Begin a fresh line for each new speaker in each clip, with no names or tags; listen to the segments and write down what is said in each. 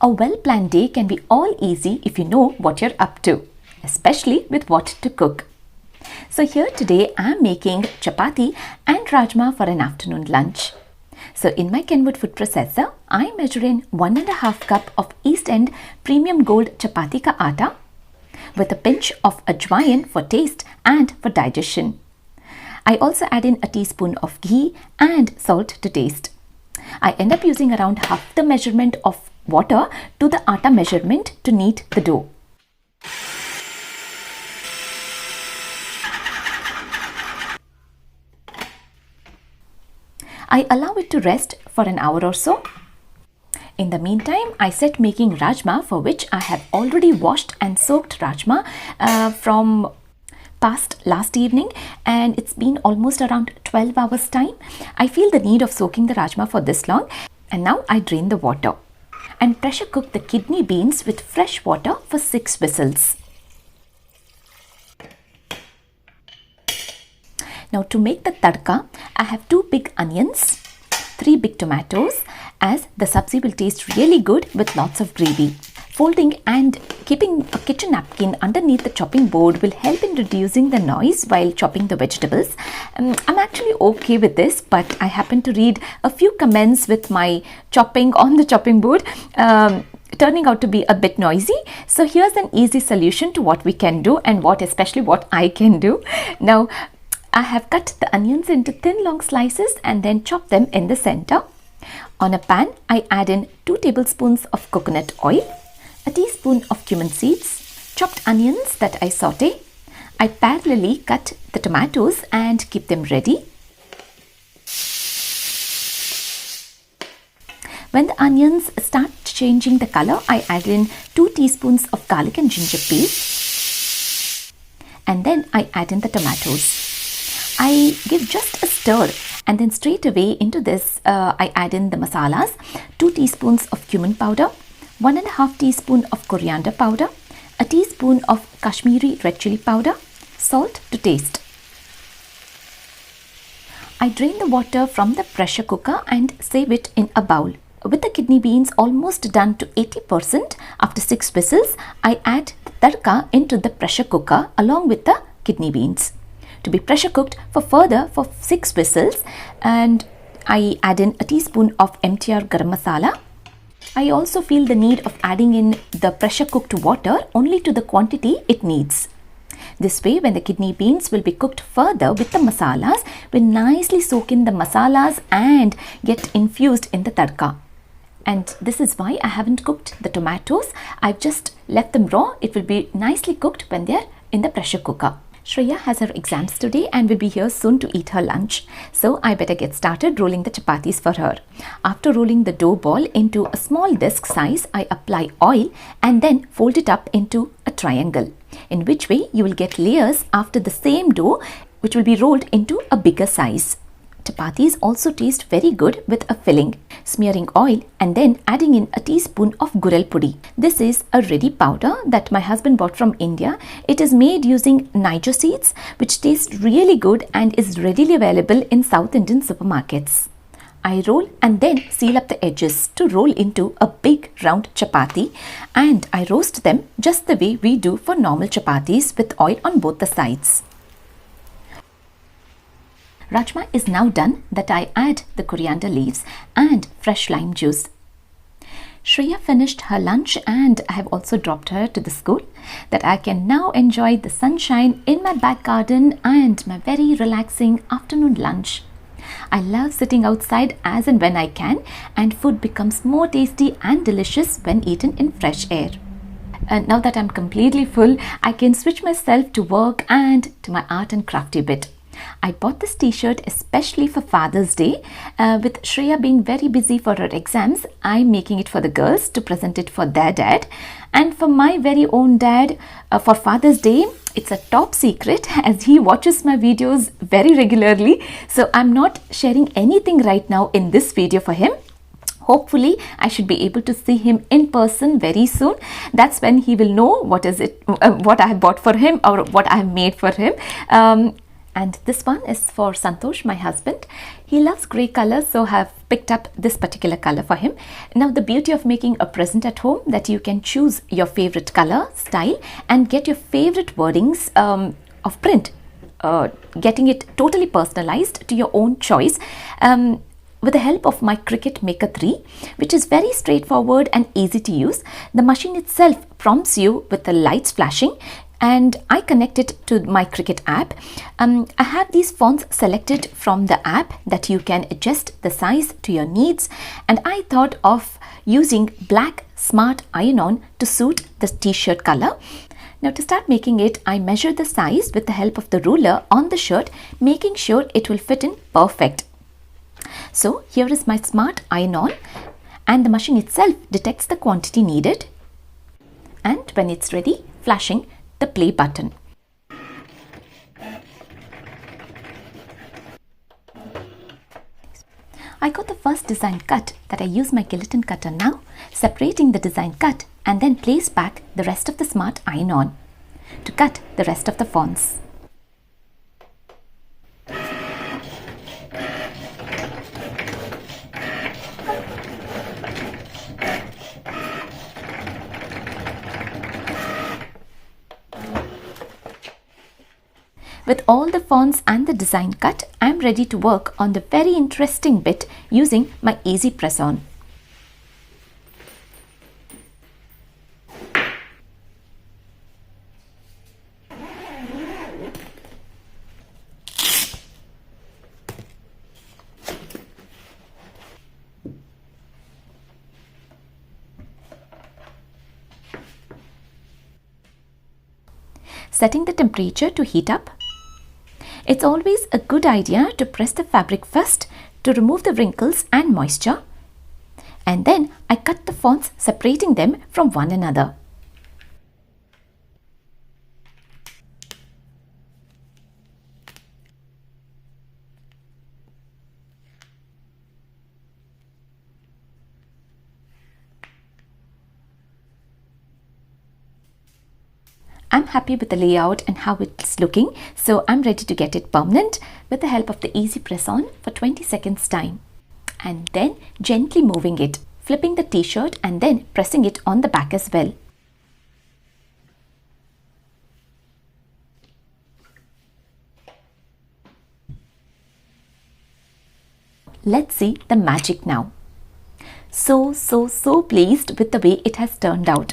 A well-planned day can be all easy if you know what you're up to, especially with what to cook. So here today I'm making chapati and rajma for an afternoon lunch. So in my Kenwood food processor, I measure in 1.5 cup of East End Premium Gold Chapati ka atta with a pinch of ajwain for taste and for digestion. I also add in a teaspoon of ghee and salt to taste. I end up using around half the measurement of water to the atta measurement to knead the dough. I allow it to rest for an hour or so. In the meantime, I set making rajma, for which I have already washed and soaked rajma from past last evening, and it's been almost around 12 hours time. I feel the need of soaking the rajma for this long, and now I drain the water and pressure cook the kidney beans with fresh water for 6 whistles. Now to make the tadka, I have 2 big onions, 3 big tomatoes, as the sabzi will taste really good with lots of gravy. Folding and keeping a kitchen napkin underneath the chopping board will help in reducing the noise while chopping the vegetables. I'm actually okay with this, but I happen to read a few comments with my chopping on the chopping board turning out to be a bit noisy. So here's an easy solution to what we can do and especially what I can do. Now I have cut the onions into thin long slices and then chop them in the center. On a pan, I add in 2 tablespoons of coconut oil, a teaspoon of cumin seeds, chopped onions that I saute. I parallelly cut the tomatoes and keep them ready. When the onions start changing the color, I add in 2 teaspoons of garlic and ginger paste, and then I add in the tomatoes. I give just a stir, and then straight away into this I add in the masalas: 2 teaspoons of cumin powder, 1.5 teaspoon of coriander powder, a teaspoon of Kashmiri red chili powder, salt to taste. I drain the water from the pressure cooker and save it in a bowl. With the kidney beans almost done to 80% after 6 whistles, I add the tadka into the pressure cooker along with the kidney beans to be pressure cooked for 6 whistles, and I add in a teaspoon of MTR garam masala. I also feel the need of adding in the pressure cooked water only to the quantity it needs. This way, when the kidney beans will be cooked further with the masalas, will nicely soak in the masalas and get infused in the tadka. And this is why I haven't cooked the tomatoes. I've just left them raw. It will be nicely cooked when they're in the pressure cooker. Shreya has her exams today and will be here soon to eat her lunch. So I better get started rolling the chapatis for her. After rolling the dough ball into a small disc size, I apply oil and then fold it up into a triangle, in which way you will get layers after the same dough, which will be rolled into a bigger size. Chapatis also taste very good with a filling. Smearing oil and then adding in a teaspoon of gurel pudi. This is a ready powder that my husband bought from India. It is made using Niger seeds, which taste really good and is readily available in South Indian supermarkets. I roll and then seal up the edges to roll into a big round chapati, and I roast them just the way we do for normal chapatis with oil on both the sides. Rajma is now done, that I add the coriander leaves and fresh lime juice. Shreya finished her lunch and I have also dropped her to the school, that I can now enjoy the sunshine in my back garden and my very relaxing afternoon lunch. I love sitting outside as and when I can, and food becomes more tasty and delicious when eaten in fresh air. And now that I'm completely full, I can switch myself to work and to my art and crafty bit. I bought this t-shirt especially for Father's Day. With Shreya being very busy for her exams, I'm making it for the girls to present it for their dad. And for my very own dad, for Father's Day, it's a top secret as he watches my videos very regularly. So I'm not sharing anything right now in this video for him. Hopefully, I should be able to see him in person very soon. That's when he will know what I have bought for him or what I have made for him. And this one is for Santosh, my husband. He loves grey color, so I have picked up this particular color for him. Now the beauty of making a present at home, that you can choose your favorite color, style, and get your favorite wordings of print. Getting it totally personalized to your own choice with the help of my Cricut Maker 3, which is very straightforward and easy to use. The machine itself prompts you with the lights flashing, and I connect it to my Cricut app. I have these fonts selected from the app that you can adjust the size to your needs, and I thought of using black smart iron-on to suit the t-shirt color. Now to start making it, I measure the size with the help of the ruler on the shirt, making sure it will fit in perfect. So here is my smart iron-on, and the machine itself detects the quantity needed, and when it's ready, flashing the play button. I got the first design cut that I use my guillotine cutter now, separating the design cut and then place back the rest of the smart iron-on to cut the rest of the fonts. With all the fonts and the design cut, I am ready to work on the very interesting bit using my easy press on. Setting the temperature to heat up. It's always a good idea to press the fabric first to remove the wrinkles and moisture, and then I cut the fonts, separating them from one another. I'm happy with the layout and how it's looking, so I'm ready to get it permanent with the help of the easy press on for 20 seconds time. And then gently moving it, flipping the t-shirt and then pressing it on the back as well. Let's see the magic now. So pleased with the way it has turned out.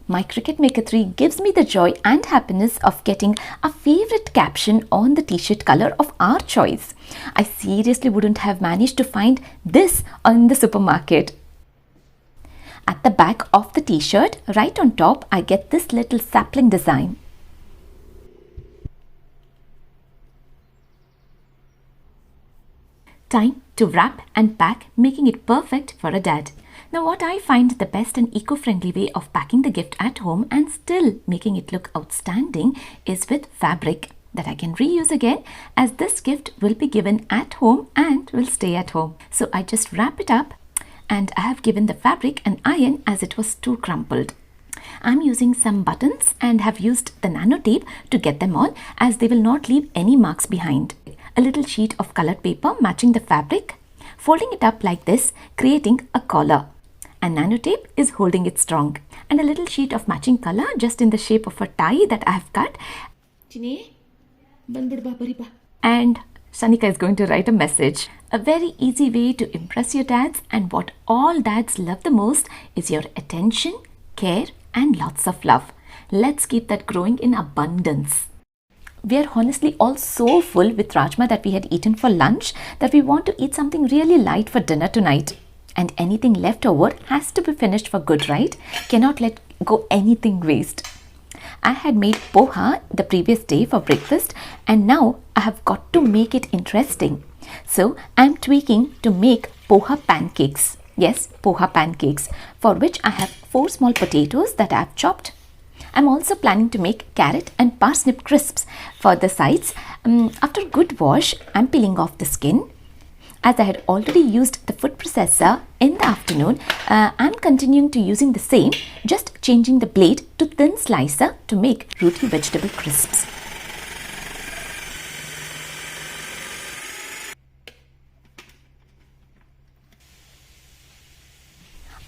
My Cricut Maker 3 gives me the joy and happiness of getting a favorite caption on the t-shirt color of our choice. I seriously wouldn't have managed to find this in the supermarket. At the back of the t-shirt, right on top, I get this little sapling design. Time to wrap and pack, making it perfect for a dad. Now what I find the best and eco-friendly way of packing the gift at home and still making it look outstanding is with fabric that I can reuse again, as this gift will be given at home and will stay at home. So I just wrap it up, and I have given the fabric an iron as it was too crumpled. I'm using some buttons and have used the nano tape to get them on, as they will not leave any marks behind. A little sheet of colored paper matching the fabric, folding it up like this, creating a collar. And nano tape is holding it strong, and a little sheet of matching color just in the shape of a tie that I have cut. And Shanika is going to write a message. A very easy way to impress your dads, and what all dads love the most is your attention, care and lots of love. Let's keep that growing in abundance. We are honestly all so full with Rajma that we had eaten for lunch that we want to eat something really light for dinner tonight. And anything left over has to be finished for good, right? Cannot let go anything waste. I had made poha the previous day for breakfast, and now I have got to make it interesting. So I'm tweaking to make poha pancakes. Yes, poha pancakes, for which I have 4 small potatoes that I have chopped. I'm also planning to make carrot and parsnip crisps for the sides. After good wash, I'm peeling off the skin. As I had already used the food processor in the afternoon, I'm continuing to using the same, just changing the blade to thin slicer to make rooty vegetable crisps.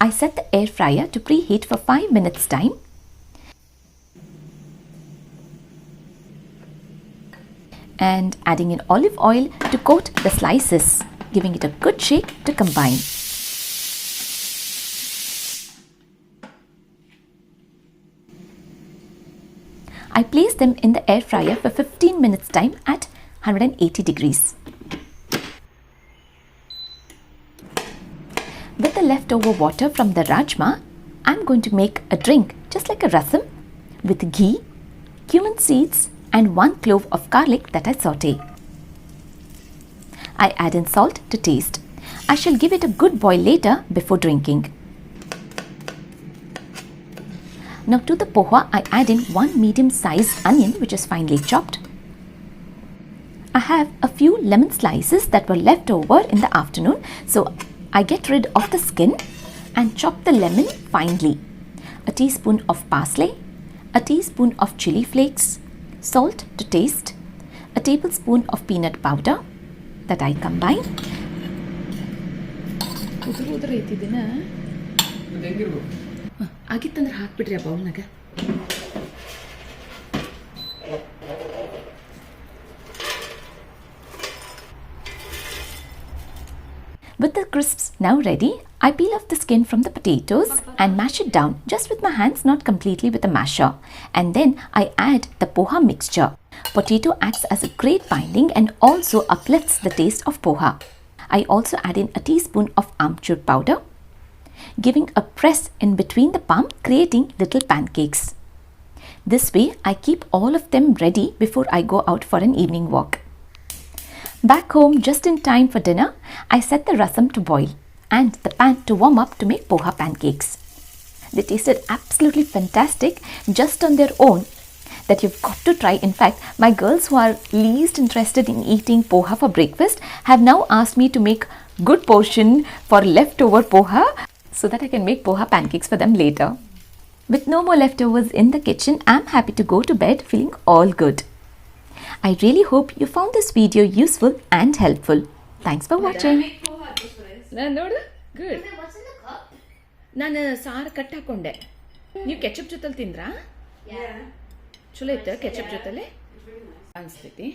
I set the air fryer to preheat for 5 minutes time. And adding in olive oil to coat the slices, giving it a good shake to combine. I place them in the air fryer for 15 minutes time at 180 degrees. With the leftover water from the rajma, I'm going to make a drink just like a rasam with ghee, cumin seeds and 1 clove of garlic that I saute. I add in salt to taste. I shall give it a good boil later before drinking. Now to the poha, I add in 1 medium-sized onion which is finely chopped. I have a few lemon slices that were left over in the afternoon, so I get rid of the skin and chop the lemon finely. A teaspoon of parsley, a teaspoon of chili flakes, salt to taste, a tablespoon of peanut powder that I combine.
ಆಗಿತ್ತಂದ್ರೆ ಹಾಕ್ಬಿಡ್ರಿ ಆ ಬೌಲ್ನಾಗ.
With the crisps now ready, I peel off the skin from the potatoes and mash it down just with my hands, not completely with a masher. And then I add the poha mixture. Potato acts as a great binding and also uplifts the taste of poha. I also add in a teaspoon of amchur powder, giving a press in between the palm, creating little pancakes. This way, I keep all of them ready before I go out for an evening walk. Back home, just in time for dinner, I set the rasam to boil and the pan to warm up to make poha pancakes. They tasted absolutely fantastic just on their own, that you've got to try. In fact, my girls who are least interested in eating poha for breakfast have now asked me to make good portion for leftover poha so that I can make poha pancakes for them later. With no more leftovers in the kitchen, I'm happy to go to bed feeling all good. I really hope you found this video useful and helpful. Thanks for watching.
ನೋಡು good. ನಾನು ಸಾರು cut ಹಾಕೊಂಡೆ. ನೀವು ketchup ಜೊತೆಲಿ ತಿಂದ್ರಾ? ಚಲೋ ಇತ್ತು ketchup ಜೊತೆಲಿ ಅನಿಸ್ತೈತಿ.